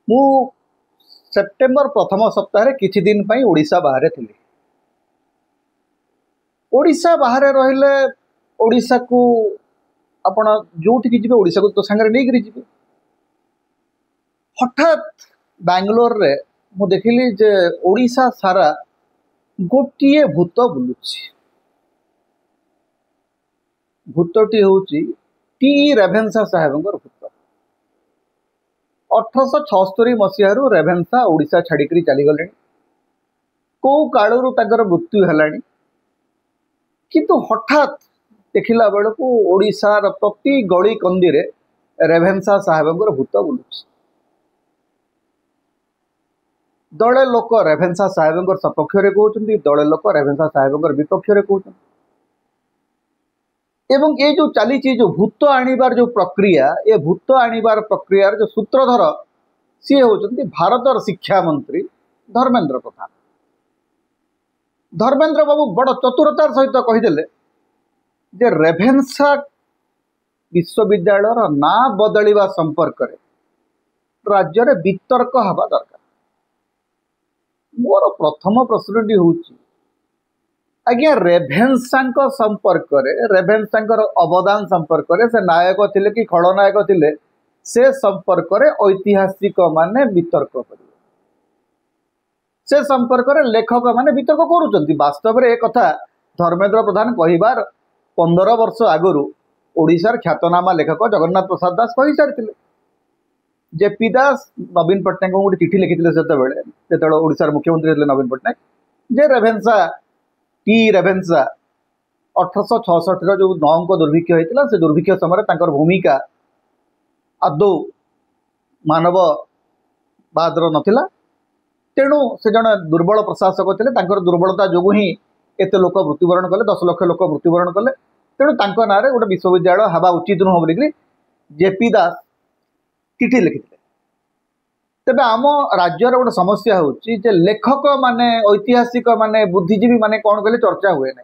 मु सेप्टेम्बर प्रथम सप्ताह किछि दिन पई ओडिशा बाहर थिली। ओडिशा बाहर रहिले ओडिशा को आपण जोठी जिबे ओडिशा को तो संगे नहीं करी जिबे। हठात बैंगलोर रे मु देखिली जे ओडिशा सारा गोटिए भूत बुलुछि। भूतटी होउची टी रेभेन्सा साहेबंगर भूत। 1876 मसीहारू रेभेन्सा ओडिशा छाड़िकरी चली गले। कौ कालरू ताकर मृत्यु हेलानी किंतु हठात देखिला बेलू ओडिशार प्रति गली कंदी रे रेभेन्सा साहेबंगर भूत बुलुछि। दले लोक रेभेन्सा साहेबंगर सपक्ष रे कहउछन्ती, दले लोक रेभेन्सा साहेबंगर विपक्ष रे कहउछन्ती। एवं ये जो चली जो भूत आनिबार जो प्रक्रिया, ये भूत आनिबार प्रक्रियार जो सूत्रधर सी होउछन्ती भारतर शिक्षा मंत्री धर्मेंद्र प्रधान। धर्मेंद्र बाबू बड़ चतुरतार सहित कहीदेले जे रेभेन्सा विश्वविद्यालय ना बदलिवा संपर्क रे राज्य रे वितर्क हवा दरकार। मोर प्रथम प्रश्नटी होउची आज्ञा रेभेन्सा संपर्क रे, रेभेन्सा अवदान संपर्क रे, से नायक थिले कि खलनायक थिले से संपर्क रे ऐतिहासिक माने वितर्क करिवे। से संपर्क रे लेखक माने वितर्क करूचंती। वास्तव रे एक कथा धर्मेंद्र प्रधान कहिबार 15 वर्ष आगरू ओडिशार ख्यातनामा लेखक जगन्नाथ प्रसाद दास कहि सारिथिले। जेपी दास नवीन पट्टनायक को गोटे चिठी लिखिथिले सेतेबेले ओडिशार मुख्यमंत्री थे नवीन पट्टनायक जे रेभेन्सा टी रेभेन्सा 1866 जो 9 अंक दुर्भिक्ष होता से दुर्भिक्ष समय तांकर भूमिका आदौ मानववादर नथिला। तेणु से जन दुर्बल प्रशासक थे, तांकर दुर्बलता जो ही एत लोक मृत्युवरण कले, 10 लाख लोक मृत्युवरण कले। तेणु तांको नारे गोटे विश्वविद्यालय हवा उचित नुह बोलिक जेपी दास चिठी लिखिथिले। तेबे आम राज्यर गोटे समस्या होची जे लेखक माने, ऐतिहासिक माने, बुद्धिजीवी माने कौन कहले चर्चा हुए ना।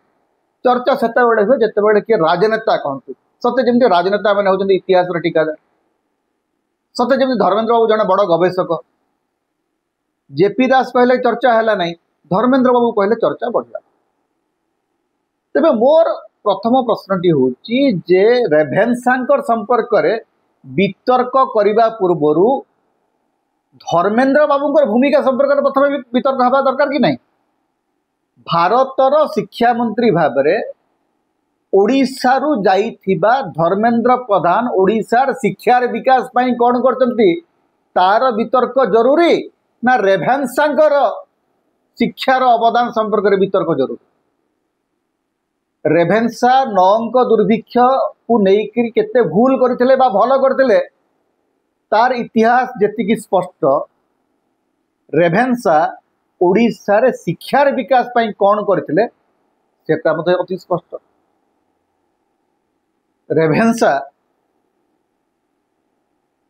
चर्चा सेते बेले हुए जेते बेले कि राजनेता कहतु सते जेमती राजनेता माने होचंदी इतिहास रे टीकादार, सते जेमती धर्मेंद्र बाबू जने बड़ गवेषक। जेपी दास कहले चर्चा हैला नहीं, धर्मेंद्र बाबू कहले चर्चा बढ़िया। तेबे मोर प्रथम प्रश्नटी होची जे रेभेन्सांकर संपर्क रे वितर्क करिबा पूर्वरु धर्मेंद्र बाबूंकर भूमिका संपर्क में प्रथम वितर्क हवा दरकार कि नहीं। भारतर शिक्षा मंत्री भाव में ओडिशारू जाइथिबा धर्मेंद्र प्रधान ओडिशार शिक्षार विकास पाई कौन करचंती तार वितर्क जरूरी ना रेभेन्सांकर शिक्षार अवदान संपर्क में वितर्क जरूरी। रेभेन्सा 9 अंक दुर्भिक्ष को लेकर केते भूल करथिले बा भल करथिले तार इतिहास जेतिकी स्पष्ट। रेभेन्सा ओडिशा रे शिक्षार विकास पाई कौन करथिले सेटा मते अति स्पष्ट। रेभेन्सा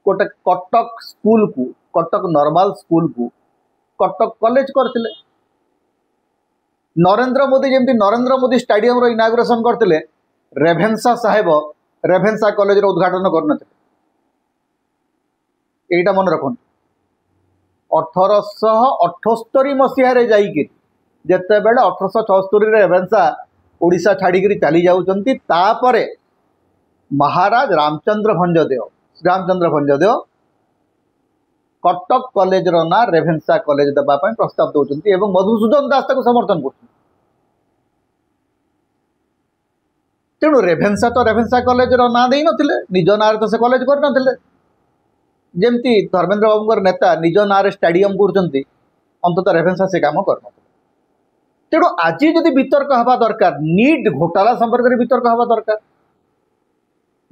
कोटे कटक स्कूल को, कटक नॉर्मल स्कूल को कटक कॉलेज करथिले। नरेंद्र मोदी जेमती नरेंद्र मोदी स्टेडियम रो इनागुरेशन करथिले, रेभेन्सा साहेब रेभेन्सा कॉलेज रो उद्घाटन करनथिले। एटा मन रखन 1878 मसीह जाइए जिते बेले 1876 रेभेन्सा ओडिशा छाड़िकी चली जाउचंती। तापरे महाराज रामचंद्र भंजदेव कटक कॉलेज रो ना रेभेन्सा कॉलेज देबा पई प्रस्ताव दउचंती एवं मधुसूदन दास ताको समर्थन करछन। तेणु रेभेन्सा तो रेभेन्सा कॉलेज रो ना देई नथिले, निज नारे तो से कॉलेज कर नथिले। जेमती धर्मेंद्र बाबू नेता निज ना स्टेडियम करचंती अंततः रेभेन्सा से काम कर। तेणु आज जदि वितर्क हवा दरकार, नीट घोटाला संपर्क में वितर्क हवा दरकार।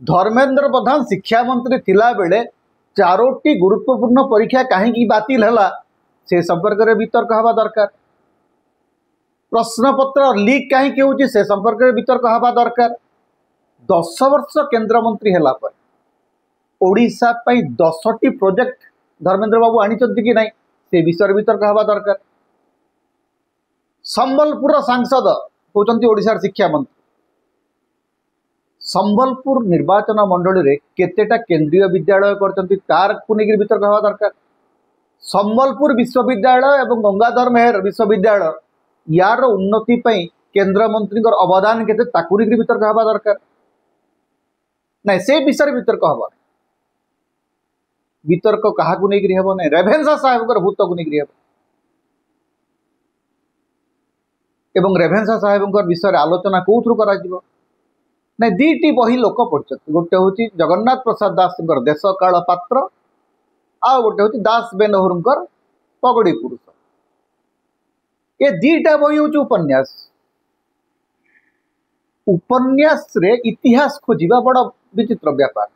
धर्मेंद्र प्रधान शिक्षा मंत्री थिला बेले 4टी गुरुत्वपूर्ण परीक्षा कहीं बातिल है से संपर्क में वितर्क हवा दरकार। प्रश्नपत्र लीक कहीं होची से संपर्क में वितर्क हवा दरकार। 10 वर्ष केंद्र मंत्री है ओडिशा पई 10टी प्रोजेक्ट धर्मेंद्र बाबू आनिचंती कि नहीं से विषय वितर्क हवा दरकार। संबलपुर सांसद होचंती ओडिशार शिक्षा मंत्री। संबलपुर निर्वाचन मंडली रे केतेटा केंद्रीय विद्यालय करचंती तार को लेकर वितर्क हवा दरकार। सम्बलपुर विश्वविद्यालय एवं गंगाधर मेहर विश्वविद्यालय यार उन्नति पई केंद्र मंत्री अवदान के वितर्क हवा दरकार ना से विषय वितर्क हवा वितर्क क्या नहीं हम ना रेभेन्सा साहेब भूत को नहीं एवं रेभेन्सा साहेब विषय आलोचना कौथु ना दीटी बही लोक पढ़ गोटे हूँ जगन्नाथ प्रसाद दास देश काल पात्र आ गोटे हूँ दास बेनहुर पगड़ी पुरुष ये दीटा बही हूँ उपन्यास उपन्यास रे इतिहास खोजा बड़ विचित्र व्यापार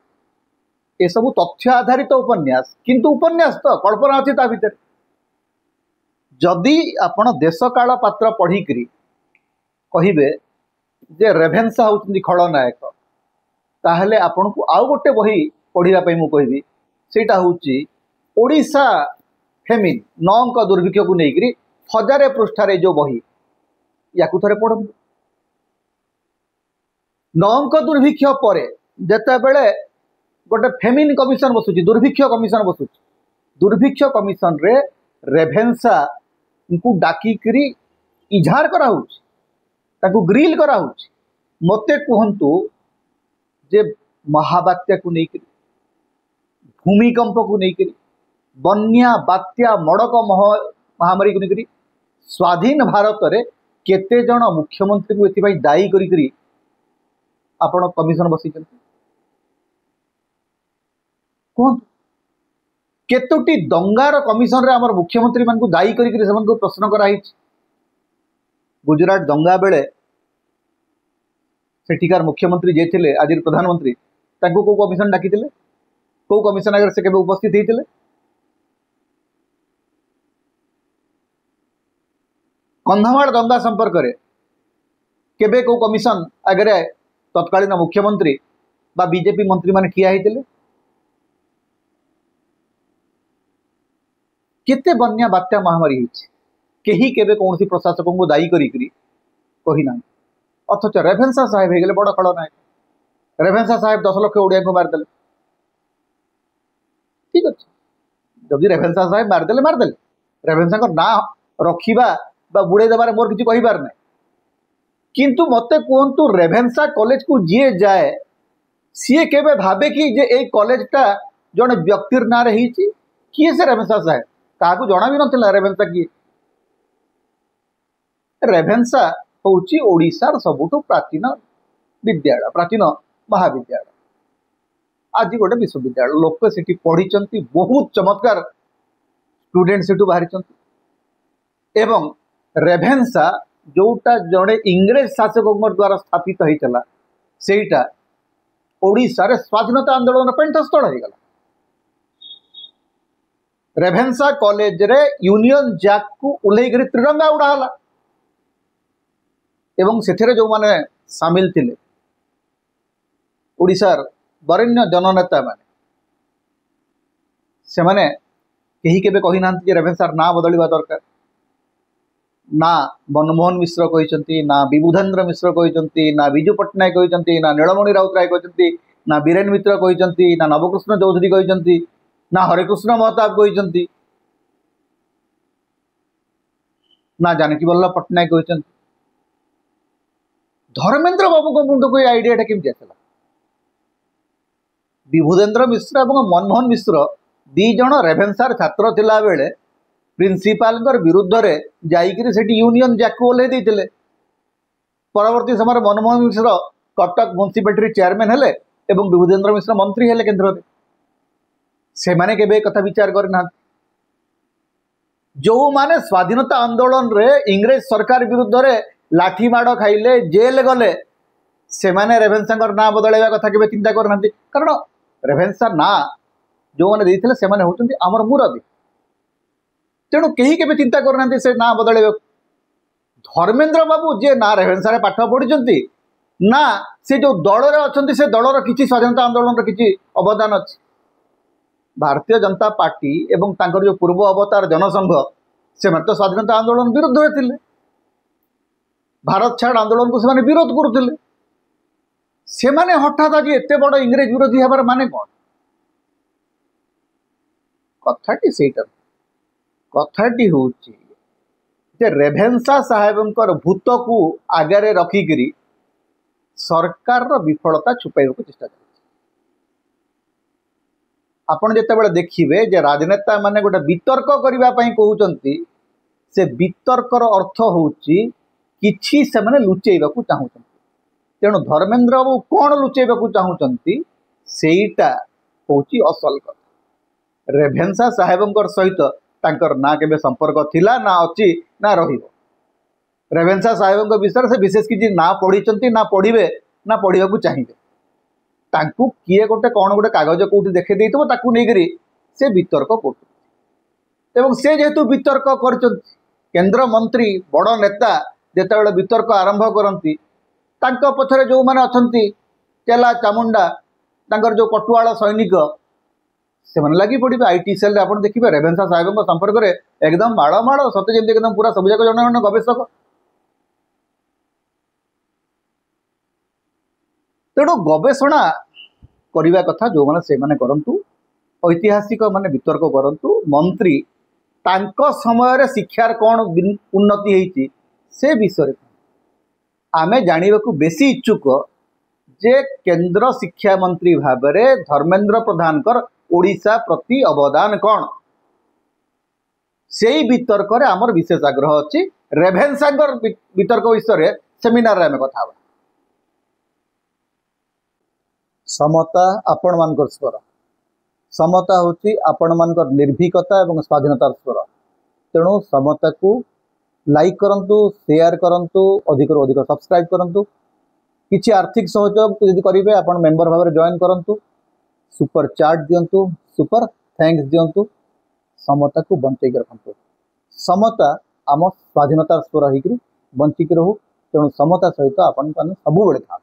ये सब तथ्य आधारित उपन्यास किंतु उपन्यास तो कल्पना अच्छी ता भीतर जदि आपण देश काल पात्र पढ़िकी कहे जे रेभेन्सा होती खलनायक ताहले आपण को आउ गोटे बही पढ़ाई मु कहबी सेटा होची ओडिशा फेमिन नौंक दुर्भिक्ष को लेकर 1000 पृष्ठारे जो बही या थे पढ़ु नौंक दुर्भिक्ष पर जिते बड़े गोटे फेमिन कमिशन बसुची दुर्भिक्ष कमिशन बसुची दुर्भिक्ष कमिशन रे रेभेन्सा को डाकिकी इझार कराऊची ताकू ग्रिल कराऊची मते कहंतु जे महाबात्या को लेकर भूमिकंप को लेकर बन्या बात्या मड़क महामारी को लेकर स्वाधीन भारत रे केते जन मुख्यमंत्री को एथि दायी करी आपण कमिशन बसी कहतु केतोटी दंगार कमिशन रे आमर मुख्यमंत्री मान को दायी करी प्रश्न कराई गुजरात दंगा बेले सेठिकार मुख्यमंत्री जे थिले आज प्रधानमंत्री तांको को कमिशन डाकी को कमिशन आगे से केबे उपस्थित होते कंधमाल दंगा संपर्क रे केबे को कमिशन आगे तत्कालीन मुख्यमंत्री बा बीजेपी मंत्री माने ठिया होते केते बन्या बात्या महामारी होती केही केबे कौन प्रशासक को दायी कही ना अथच रेभेन्सा साहेब हो गले बड़ खलनायक रेभेन्सा साहेब 10 लाख ओडिया को मारदेले ठीक अच्छे जदि रेभेन्सा साहेब मारदेले रेभेन्सा ना रखा बा बुड़े देवार मोर किसी कहीबार ना किंतु मते कहतु रेभेन्सा कॉलेज को जी जाए सी केबे भावे कि जे ए कॉलेजटा जड़े व्यक्तिर ना रही किए से रेभेन्सा साहेब क्या जना भी ना रेभेन्सा किए रेभेन्सा होची ओडिशार सबुठु प्राचीन विद्यालय प्राचीन महाविद्यालय आज गोटे विश्वविद्यालय लोक से पढ़ी बहुत चमत्कार स्टूडेंट से बाहरी एवं रेभेन्सा जोटा जड़े इंग्रेज शासक द्वारा स्थापित होता सेटा ओडिशा रे स्वाधीनता आंदोलन पेंटस्थल हो गला रेभेन्सा कॉलेज रे यूनियन जैक को उल्लेख त्रिरंगा उड़ाला एवं से जो माने सामिल थिले ओडिशार वरेण्य जननेता माने से माने कहीं केबे कही ना रेभेन्सार ना बदलवा दरकार ना मनमोहन मिश्र कहते ना विबुधेन्द्र मिश्र कहते ना विजु पट्टनायक कहते ना नीलमणि राउतराय कहते ना बीरेन मित्र कहते ना नवकृष्ण चौधरी कहते ना हरेकृष्ण महताब कहते ना जानकी वल्लभ पट्टनायक कहते धर्मेंद्र बाबू को मुंड को आइडिया केमती आसला विबुधेन्द्र मिश्र और मनमोहन मिश्र दी जन रेभेन्सार छात्र थिला बेले प्रिंसिपाल विरुद्ध रे जाइकरी सेठी यूनियन जैक को ओल्हे देइतिले परवर्ती समय मनमोहन मिश्र कटक म्युनिसिपालिटी चेयरमैन हेले एवं विबुधेन्द्र मिश्र मंत्री हेले केंद्र रे से माने केबे कथा विचार करना जो माने स्वाधीनता आंदोलन रे इंग्रेज सरकार विरुद्ध रे लाठी माड़ खाइले जेल गले से माने रेभेन्सा ना बदलवा कथा के चिंता करना कारण रेभेन्सा ना जो मैंने देते से माने होचंती आमर मुरबी तेणु कहीं के चिंता करना से ना बदल धर्मेंद्र बाबू जे ना रेभेन्सा पाठ पढ़ी ना से जो दल अच्छा से दलर किसी स्वाधीनता आंदोलन किसी अवदान अच्छी भारतीय जनता पार्टी एवं तांकर जो पूर्व अवतार जनसंघ से तो स्वाधीनता आंदोलन विरुद्ध रे थिले भारत छाड़ आंदोलन को से विरोध करुले से हठात आज एत बड़ इंग्रेज विरोधी हबार माने कौन कथाटी सेटा कथाटी हूँ जे रेभेन्सा साहेबंकर भूत को आगे रखिकी सरकार विफलता छुपाइबा चेष्टा कर आपण जितेबाला देखिए जे राजनेता माने गोटे वितर्क करने कहते से वितर्कर अर्थ हूँ किछि से माने लुचेबा चाहूँ तेणु धर्मेंद्र बाबू कौन लुचेबा चाहूँगी सेटा हूँ असल कथा रेभेन्सा साहेबंकर सहित तांकर ना केबे संपर्क थिला ना अच्छी ना रहिबो रेभेन्सा साहेबंक विषय से विशेष किसी ना पढ़ी ना पढ़े ना पढ़ा चाहिए तांकू किए गोटे कौन गोटे कागज कौटी देखे देइतबो ताकू नेगरी से वितर्क कर एवं से जेहेतु वितर्क कर केंद्र मंत्री बड़ नेता जितेबाला वितर्क आरंभ करती पछरे जो मैंने अच्छा चेला चामुंडा तांकर जो कटुआल सैनिक से मैंने लगी पड़े आईटी सेल आप देखिए रेभेन्सा साहेब संपर्क में एकदम माड़ माड़ सत्य जमी एकदम पूरा सब जगह जन गवेषक तेणु गवेषणा करने कथा जो मैंने से मैंने करूँ ऐतिहासिक माने वितर्क करूँ मंत्री तांको समय रे शिक्षार कौन उन्नति होती से विषय आमे जानिबा को बेसी इच्छुक जे केंद्र शिक्षा मंत्री भाव में धर्मेंद्र प्रधान ओडिशा प्रति अवदान कौन से वितर्क आमर विशेष आग्रह अच्छी रेभेन्सा वितर्क विषय सेमिनार आम कथा समता आपण मानकर स्वर समता हूँ आपण मानकर निर्भीकता और स्वाधीनतार स्वर तेणु समता को लाइक करंतु शेयर करंतु अधिक अधिक सब्सक्राइब करंतु किछि आर्थिक सहयोग यदि करेंगे आपण मेंबर भाव में जॉइन करंतु सुपर चार्ट दिंतु सुपर थैंक्स दिंतु समता को बंचेक रखु समता आम स्वाधीनतार स्वर होकर बंचिक रहू तेणु समता सहित आपण सब था।